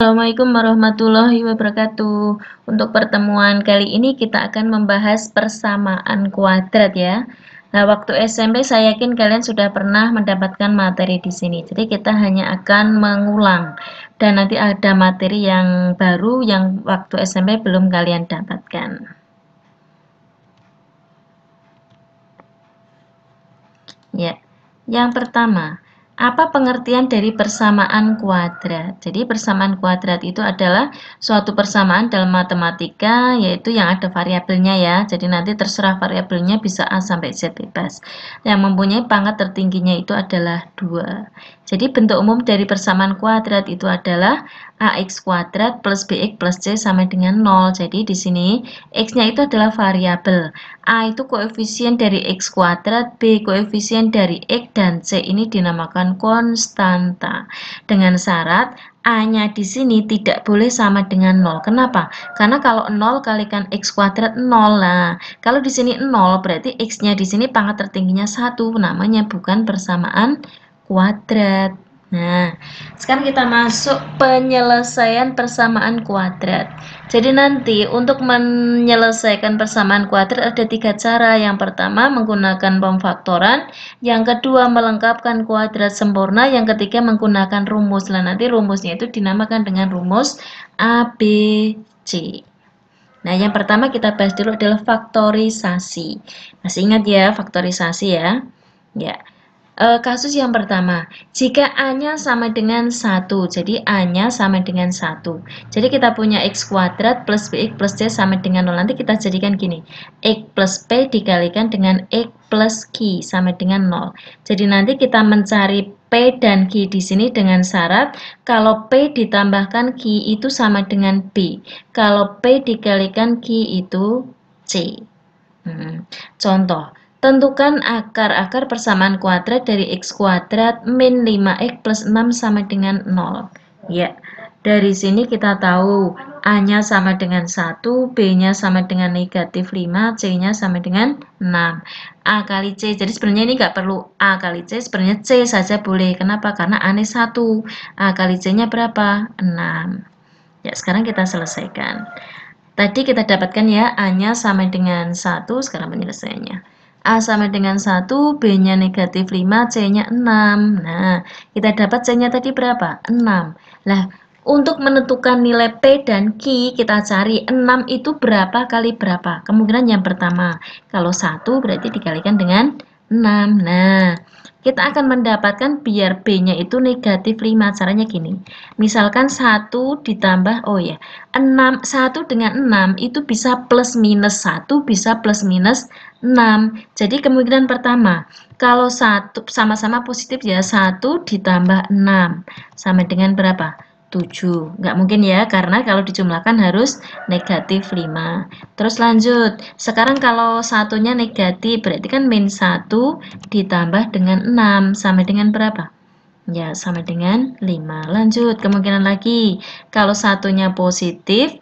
Assalamualaikum warahmatullahi wabarakatuh. Untuk pertemuan kali ini kita akan membahas persamaan kuadrat ya. Nah, waktu SMP saya yakin kalian sudah pernah mendapatkan materi di sini. Jadi kita hanya akan mengulang dan nanti ada materi yang baru yang waktu SMP belum kalian dapatkan. Ya. Yang pertama, apa pengertian dari persamaan kuadrat? Jadi persamaan kuadrat itu adalah suatu persamaan dalam matematika, yaitu yang ada variabelnya ya. Jadi nanti terserah variabelnya bisa A sampai Z bebas. Yang mempunyai pangkat tertingginya itu adalah 2. Jadi bentuk umum dari persamaan kuadrat itu adalah AX kuadrat plus BX plus C sama dengan 0. Jadi di sini X-nya itu adalah variabel. A itu koefisien dari X kuadrat, B koefisien dari X, dan C ini dinamakan konstanta. Dengan syarat A-nya di sini tidak boleh sama dengan 0. Kenapa? Karena kalau 0 kalikan X kuadrat 0. Nah, kalau di sini 0 berarti X-nya di sini pangkat tertingginya 1. Namanya bukan persamaan kuadrat. Nah, sekarang kita masuk penyelesaian persamaan kuadrat. Jadi nanti untuk menyelesaikan persamaan kuadrat ada 3 cara. Yang pertama menggunakan pemfaktoran, yang kedua melengkapkan kuadrat sempurna, yang ketiga menggunakan rumus. Nah, nanti rumusnya itu dinamakan dengan rumus ABC. Nah, yang pertama kita bahas dulu adalah faktorisasi. Masih ingat ya faktorisasi ya? Ya. Kasus yang pertama, jika A-nya sama dengan 1, jadi A-nya sama dengan 1. Jadi kita punya X kuadrat plus BX plus C sama dengan 0. Nanti kita jadikan gini, X plus P dikalikan dengan X plus Q sama dengan 0. Jadi nanti kita mencari P dan Q di sini dengan syarat kalau P ditambahkan Q itu sama dengan B. Kalau P dikalikan Q itu C. Contoh, tentukan akar-akar persamaan kuadrat dari X kuadrat min 5X plus 6 sama dengan 0. Ya, dari sini kita tahu A-nya sama dengan 1, B-nya sama dengan negatif 5, C-nya sama dengan 6. A kali C, jadi sebenarnya ini nggak perlu A kali C, sebenarnya C saja boleh. Kenapa? Karena A-nya 1. A kali C-nya berapa? 6. Ya, sekarang kita selesaikan. Tadi kita dapatkan ya, A-nya sama dengan 1, sekarang penyelesaiannya. A sama dengan 1, B-nya negatif 5, C-nya 6. Nah, kita dapat C-nya tadi berapa? 6. Nah, untuk menentukan nilai P dan Q, kita cari 6 itu berapa kali berapa? Kemungkinan yang pertama, kalau 1 berarti dikalikan dengan 6. Nah, kita akan mendapatkan biar B-nya itu negatif 5. Caranya gini. Misalkan 1 ditambah, 1 dengan 6 itu bisa plus minus 1, bisa plus minus 6. Jadi kemungkinan pertama, kalau 1 sama-sama positif ya, 1 ditambah 6 sama dengan berapa? 7. Nggak mungkin ya, karena kalau dijumlahkan harus negatif 5. Terus lanjut. Sekarang kalau satunya negatif, berarti kan min 1 ditambah dengan 6 sama dengan berapa? Ya, sama dengan 5. Lanjut, kemungkinan lagi. Kalau satunya positif,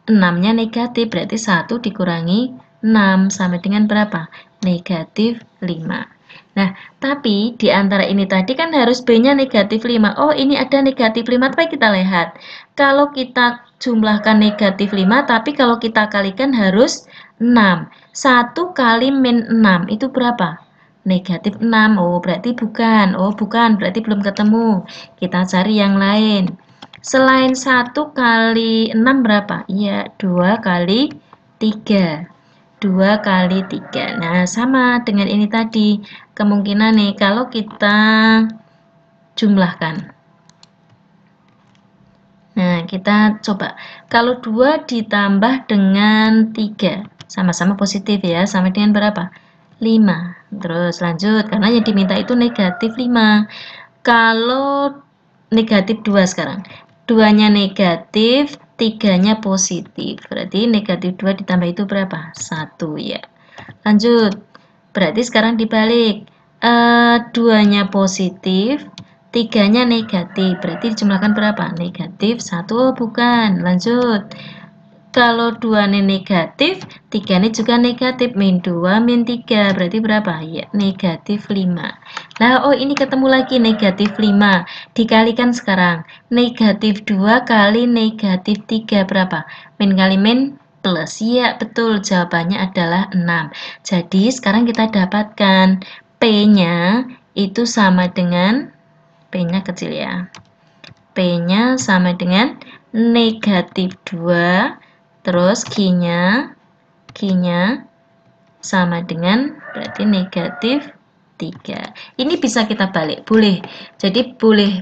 6-nya negatif, berarti 1 dikurangi 6 sama dengan berapa? Negatif 5. Nah, tapi di antara ini tadi kan harus B-nya negatif 5. Oh, ini ada negatif 5, tapi kita lihat. Kalau kita jumlahkan negatif 5, tapi kalau kita kalikan harus 6. 1 kali min 6, itu berapa? Negatif 6. Oh, berarti bukan. Oh, bukan, berarti belum ketemu. Kita cari yang lain. Selain 1 kali 6 berapa? Iya, 2 kali 3. 2 kali 3. Nah, sama dengan ini tadi. Kemungkinan nih, kalau kita jumlahkan. Nah, kita coba. Kalau 2 ditambah dengan 3, sama-sama positif ya. Sama dengan berapa? 5. Terus lanjut, karena yang diminta itu negatif 5. Kalau negatif 2 sekarang. 2-nya negatif, 3-nya positif. Berarti negatif 2 ditambah itu berapa? 1 ya. Lanjut. Berarti sekarang dibalik. 2-nya positif, 3-nya negatif. Berarti dijumlahkan berapa? Negatif 1. Oh, bukan. Lanjut. Kalau 2 ini negatif, 3 ini juga negatif. Min 2, min 3. Berarti berapa? Ya, negatif 5. Nah, oh ini ketemu lagi negatif 5. Dikalikan sekarang. Negatif 2 kali negatif 3 berapa? Min kali min plus. Ya, betul. Jawabannya adalah 6. Jadi, sekarang kita dapatkan P-nya itu sama dengan, P-nya kecil ya. P-nya sama dengan negatif 2. Terus Q-nya sama dengan berarti negatif 3. Ini bisa kita balik, boleh. Jadi boleh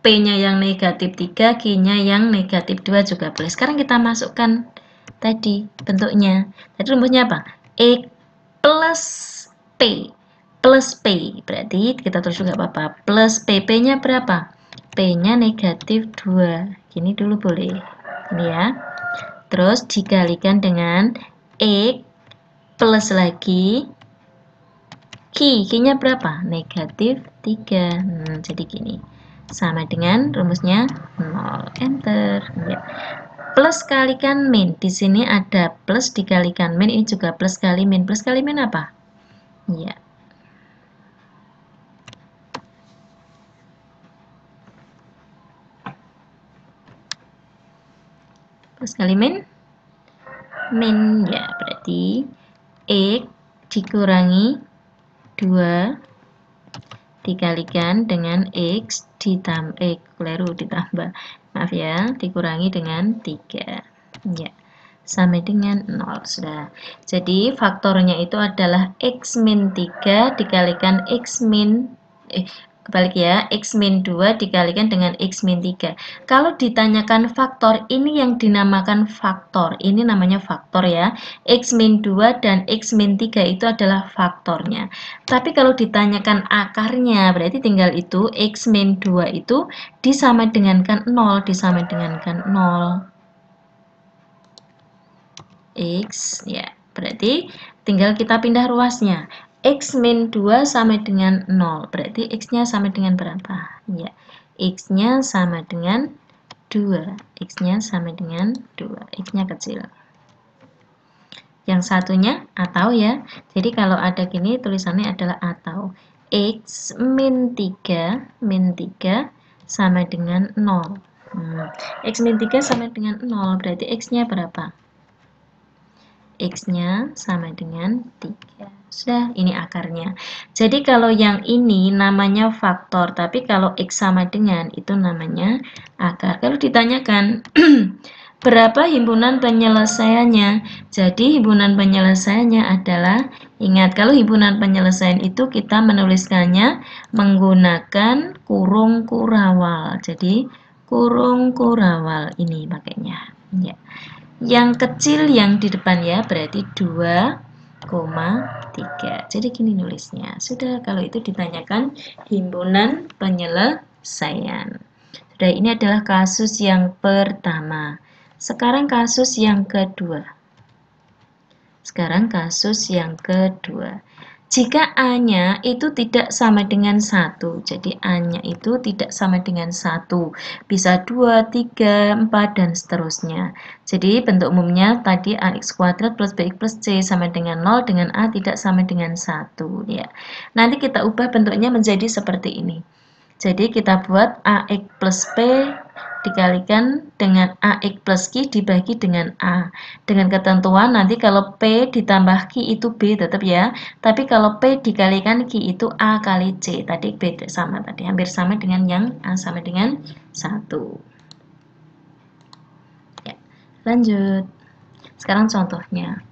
P-nya yang negatif 3, Q-nya yang negatif 2 juga boleh. Sekarang kita masukkan tadi bentuknya. Tadi rumusnya apa? X plus P. Plus P. Berarti kita tulis juga apa-apa. Plus PP-nya berapa? P-nya negatif 2. Gini dulu boleh. Ini ya. Terus dikalikan dengan X plus lagi Q-nya berapa? Negatif 3. Jadi gini. Sama dengan rumusnya 0. Enter. Ya. Plus kalikan min. Di sini ada plus dikalikan min. Ini juga plus kali min. Plus kali min apa? Ya. Plus kali min. Min ya, berarti X dikurangi 2 dikalikan dengan X ditambah ditambah, maaf ya, dikurangi dengan 3 ya, sama dengan 0. Sudah. Jadi faktornya itu adalah X min 3 dikalikan X min kebalik ya, X min 2 dikalikan dengan X min 3. Kalau ditanyakan faktor, ini yang dinamakan faktor. Ini namanya faktor ya. X min 2 dan X min 3 itu adalah faktornya. Tapi kalau ditanyakan akarnya, berarti tinggal itu X min 2 itu disama dengankan 0. Disama dengankan 0. X, ya. Berarti tinggal kita pindah ruasnya. X min 2 sama dengan 0. Berarti X-nya sama dengan berapa? Ya, X-nya sama dengan 2. X-nya sama dengan 2. X-nya kecil. Yang satunya atau ya. Jadi kalau ada gini tulisannya adalah atau. X min 3 sama dengan 0. X min 3 sama dengan 0. Berarti X-nya berapa? X-nya sama dengan 3. Sudah, ini akarnya. Jadi kalau yang ini namanya faktor, tapi kalau X sama dengan itu namanya akar. Kalau ditanyakan berapa himpunan penyelesaiannya? Jadi himpunan penyelesaiannya adalah, ingat kalau himpunan penyelesaian itu kita menuliskannya menggunakan kurung kurawal. Jadi kurung kurawal ini pakainya. Ya. Yang kecil yang di depan ya, berarti 2,3. Jadi gini nulisnya. Sudah, kalau itu ditanyakan himpunan penyelesaian. Sudah, ini adalah kasus yang pertama. Sekarang kasus yang kedua. Jika A-nya itu tidak sama dengan 1, jadi A-nya itu tidak sama dengan 1, bisa 2, 3, 4, dan seterusnya. Jadi bentuk umumnya tadi AX kuadrat plus BX plus C sama dengan 0, dengan A tidak sama dengan 1. Ya. Nanti kita ubah bentuknya menjadi seperti ini. Jadi kita buat AX plus P dikalikan dengan AX plus Q dibagi dengan A. Dengan ketentuan nanti kalau P ditambah Q itu B tetap ya. Tapi kalau P dikalikan Q itu A kali C. Tadi beda sama tadi. Hampir sama dengan yang A sama dengan 1. Ya, lanjut. Sekarang contohnya.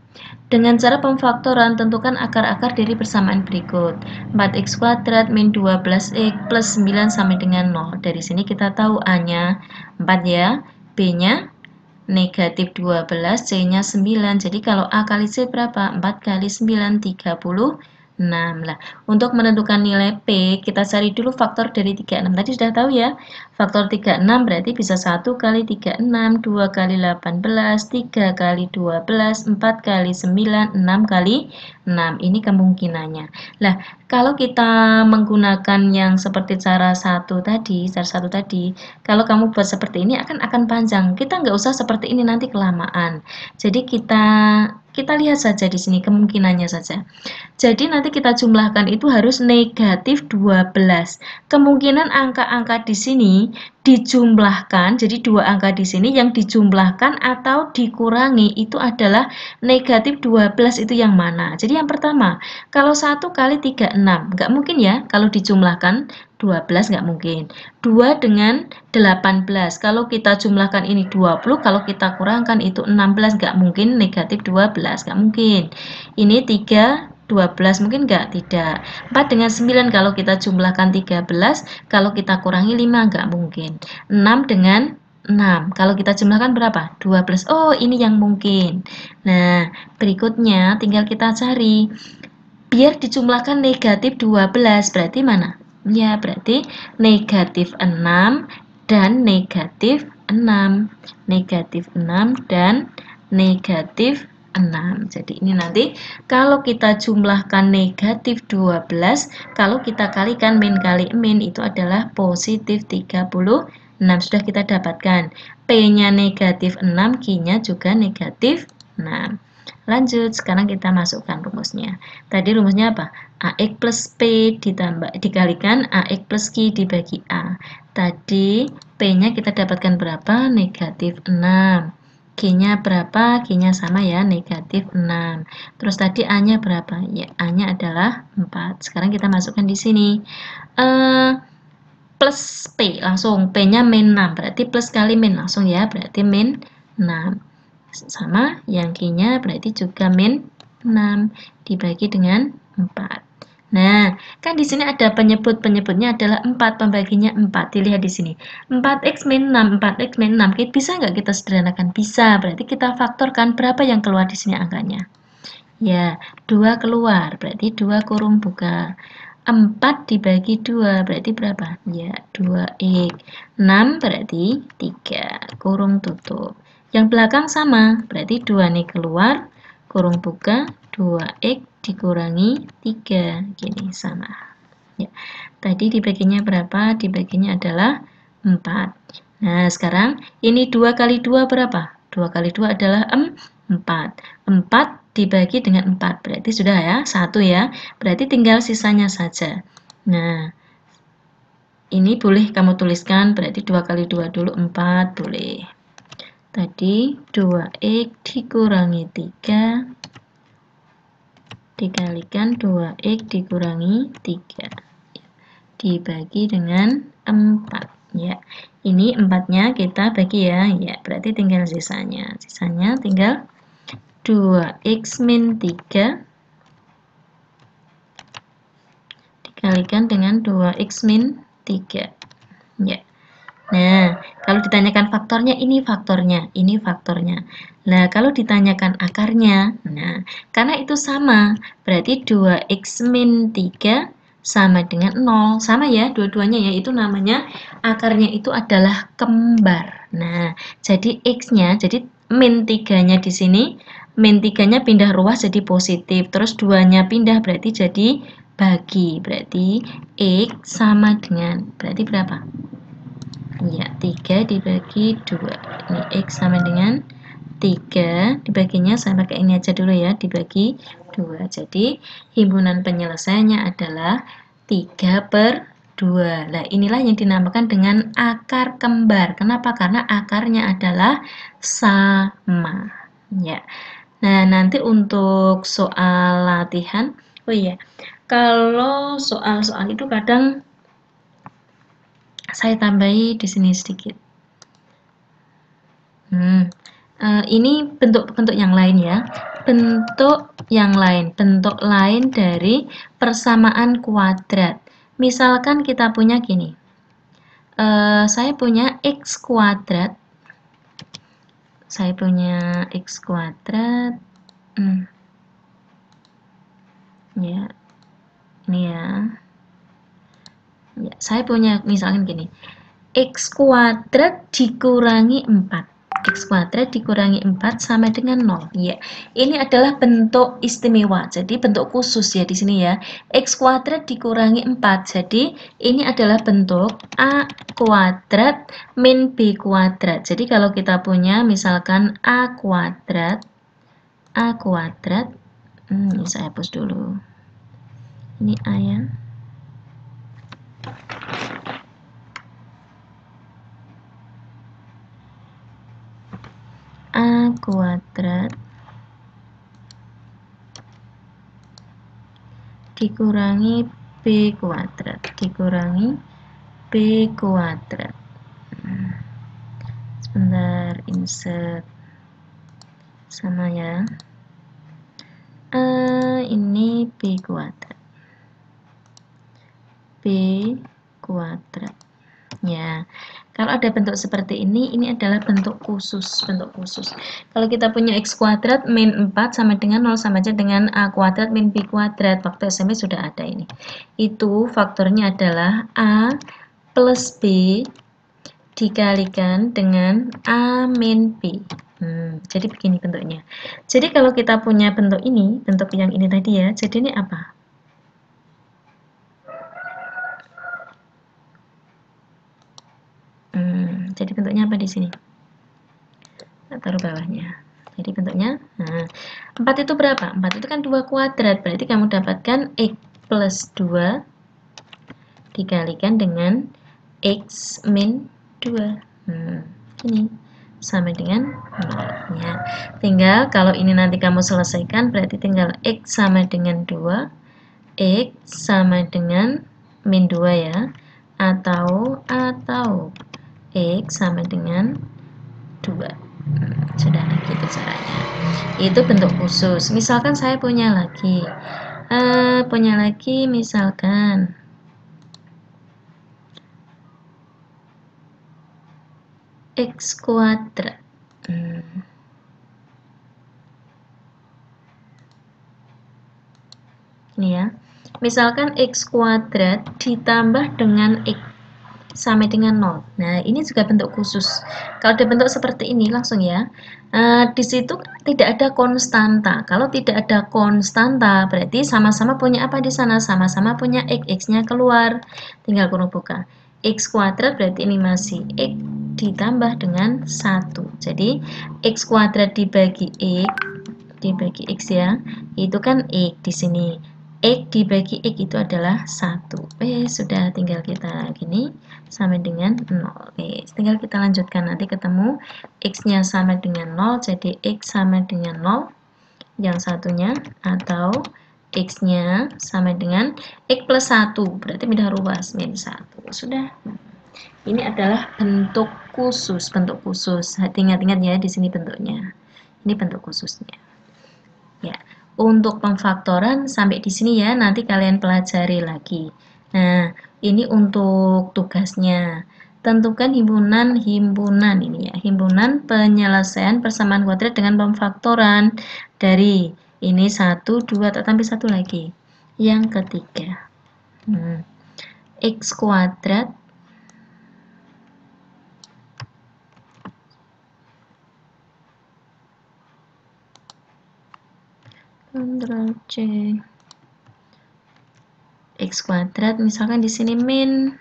Dengan cara pemfaktoran, tentukan akar-akar dari persamaan berikut. 4x kuadrat min 12x plus 9 sama dengan 0. Dari sini kita tahu A-nya 4 ya, B-nya negatif 12, C-nya 9. Jadi kalau A kali C berapa? 4 kali 9, 36. 6. Lah, untuk menentukan nilai P, kita cari dulu faktor dari 36. Tadi sudah tahu ya, faktor 36 berarti bisa 1 kali 36, 2 kali 18, 3 kali 12, 4 kali 9, 6 kali 6. Ini kemungkinannya. Lah, kalau kita menggunakan yang seperti cara satu tadi, kalau kamu buat seperti ini akan panjang. Kita nggak usah seperti ini, nanti kelamaan. Jadi kita lihat saja di sini kemungkinannya saja. Jadi nanti kita jumlahkan itu harus negatif 12. Kemungkinan angka-angka di sini dijumlahkan, jadi dua angka di sini yang dijumlahkan atau dikurangi itu adalah negatif 12 itu yang mana? Jadi yang pertama, kalau 1 kali 36, nggak mungkin ya kalau dijumlahkan 12 nggak mungkin. 2 dengan 18, kalau kita jumlahkan ini 20, kalau kita kurangkan itu 16, nggak mungkin negatif 12, nggak mungkin. Ini 3, 12 mungkin nggak? Tidak. 4 dengan 9 kalau kita jumlahkan 13, kalau kita kurangi 5 nggak mungkin. 6 dengan 6, kalau kita jumlahkan berapa? 12. Oh, ini yang mungkin. Nah, berikutnya tinggal kita cari. Biar dijumlahkan negatif 12, berarti mana? Ya, berarti negatif 6 dan negatif 6. Negatif 6 dan negatif 6. Jadi ini nanti kalau kita jumlahkan negatif 12, kalau kita kalikan min kali min itu adalah positif 36. Sudah kita dapatkan. P-nya negatif 6, Q-nya juga negatif 6. Lanjut, sekarang kita masukkan rumusnya. Tadi rumusnya apa? AX plus P dikalikan AX plus Q dibagi A. Tadi P-nya kita dapatkan berapa? Negatif 6. Q-nya berapa? Q-nya sama ya, negatif 6. Terus tadi A-nya berapa? Ya, A-nya adalah 4. Sekarang kita masukkan di sini. Plus P, langsung P-nya min 6. Berarti plus kali min, langsung ya. Berarti min 6. Sama yang Q-nya berarti juga min 6 dibagi dengan 4. Nah, kan di sini ada penyebutnya adalah 4, pembaginya 4. Dilihat di sini. 4x min 6, 4x min 6. Bisa nggak kita sederhanakan? Bisa. Berarti kita faktorkan berapa yang keluar di sini angkanya? Ya, 2 keluar. Berarti 2 kurung buka. 4 dibagi 2 berarti berapa? Ya, 2x. 6 berarti 3 kurung tutup. Yang belakang sama, berarti 2 nih keluar, kurung buka, 2x dikurangi 3. Gini, sama. Ya. Tadi dibaginya berapa? Dibaginya adalah 4. Nah, sekarang ini 2 kali 2 berapa? 2 kali 2 adalah 4. 4 dibagi dengan 4, berarti sudah ya, 1 ya. Berarti tinggal sisanya saja. Nah, ini boleh kamu tuliskan, berarti 2 kali 2 dulu 4, boleh. Tadi 2x dikurangi 3 dikalikan 2x dikurangi 3 dibagi dengan 4 ya. Ini 4-nya kita bagi ya. Ya, berarti tinggal sisanya. Sisanya tinggal 2x min 3 dikalikan dengan 2x min 3 ya. Nah, kalau ditanyakan faktornya, ini faktornya, ini faktornya. Nah, kalau ditanyakan akarnya, nah, karena itu sama, berarti 2x min 3 sama dengan 0. Sama ya, dua-duanya ya, itu namanya akarnya itu adalah kembar. Nah, jadi x-nya, jadi min 3-nya di sini, min 3-nya pindah ruas jadi positif, terus 2-nya pindah berarti jadi bagi. Berarti x sama dengan, berarti berapa? Ya, 3 dibagi 2. Ini X sama dengan 3. Dibaginya saya pakai ini aja dulu ya, dibagi 2. Jadi, himpunan penyelesaiannya adalah 3/2. Nah, inilah yang dinamakan dengan akar kembar. Kenapa? Karena akarnya adalah sama. Ya. Nah, nanti untuk soal latihan, oh iya, kalau soal-soal itu kadang saya tambahi di sini sedikit. Ini bentuk-bentuk yang lain ya. Bentuk yang lain, bentuk lain dari persamaan kuadrat. Misalkan kita punya gini. Saya punya x kuadrat. Saya punya x kuadrat. Ya. Ini ya. Ya, saya punya misalkan gini. X kuadrat dikurangi 4. X kuadrat dikurangi 4 sama dengan 0. Ya, ini adalah bentuk istimewa. Jadi bentuk khusus ya di sini ya. X kuadrat dikurangi 4. Jadi ini adalah bentuk A kuadrat min B kuadrat. Jadi kalau kita punya misalkan A kuadrat, ini saya hapus dulu. Ini A ya. A kuadrat dikurangi B kuadrat dikurangi B kuadrat. Sebentar, insert sama ya. Ini B kuadrat ya. Kalau ada bentuk seperti ini adalah bentuk khusus. Kalau kita punya X kuadrat min 4 sama dengan 0 sama aja dengan A kuadrat min B kuadrat. Waktu SMP sudah ada ini. Itu faktornya adalah A plus B dikalikan dengan A min B. Jadi begini bentuknya. Jadi kalau kita punya bentuk ini, bentuk yang ini tadi ya, jadi ini apa? Jadi bentuknya apa di sini? Taruh bawahnya. Jadi bentuknya, 4 itu berapa? 4 itu kan 2 kuadrat, berarti kamu dapatkan X plus 2 dikalikan dengan X min 2. Ini sama dengan 0 ya. Tinggal kalau ini nanti kamu selesaikan, berarti tinggal X sama dengan 2, X sama dengan min 2 ya, atau X sama dengan 2. Sudah gitu caranya. Itu bentuk khusus. Misalkan saya punya lagi misalkan X kuadrat. Ini ya. Misalkan X kuadrat ditambah dengan X sama dengan 0. Nah, ini juga bentuk khusus. Kalau ada bentuk seperti ini, langsung ya. Di situ tidak ada konstanta. Kalau tidak ada konstanta, berarti sama-sama punya apa di sana? Sama-sama punya X. X-nya keluar. Tinggal kurung buka. X kuadrat berarti ini masih X ditambah dengan 1. Jadi, X kuadrat dibagi X ya. Itu kan X di sini. X dibagi X itu adalah 1. Sudah tinggal kita gini sama dengan 0. Tinggal kita lanjutkan nanti ketemu X-nya sama dengan 0, jadi X sama dengan 0 yang satunya, atau X-nya sama dengan X plus 1, berarti pindah ruas min 1. Sudah. Ini adalah bentuk khusus. Ingat-ingat ya di sini bentuknya. Ini bentuk khususnya. Ya. Untuk pemfaktoran sampai di sini ya, nanti kalian pelajari lagi. Nah, ini untuk tugasnya. Tentukan himpunan ini ya, himpunan penyelesaian persamaan kuadrat dengan pemfaktoran dari ini 1, 2, tambah 1 lagi. Yang ketiga, X kuadrat Ctrl C. X kuadrat misalkan di sini min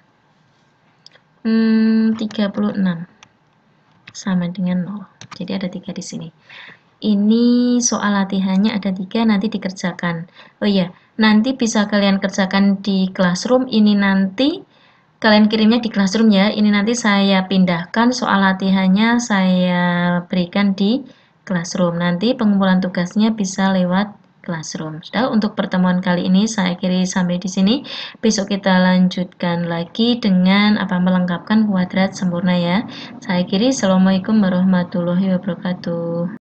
36 sama dengan 0. Jadi ada 3 di sini. Ini soal latihannya ada 3, nanti dikerjakan. Oh iya, nanti bisa kalian kerjakan di Classroom. Ini nanti kalian kirimnya di Classroom ya. Ini nanti saya pindahkan soal latihannya, saya berikan di Classroom. Nanti pengumpulan tugasnya bisa lewat Classroom. Sudah, untuk pertemuan kali ini saya akhiri sampai di sini. Besok kita lanjutkan lagi dengan melengkapkan kuadrat sempurna ya. Saya akhiri. Assalamualaikum warahmatullahi wabarakatuh.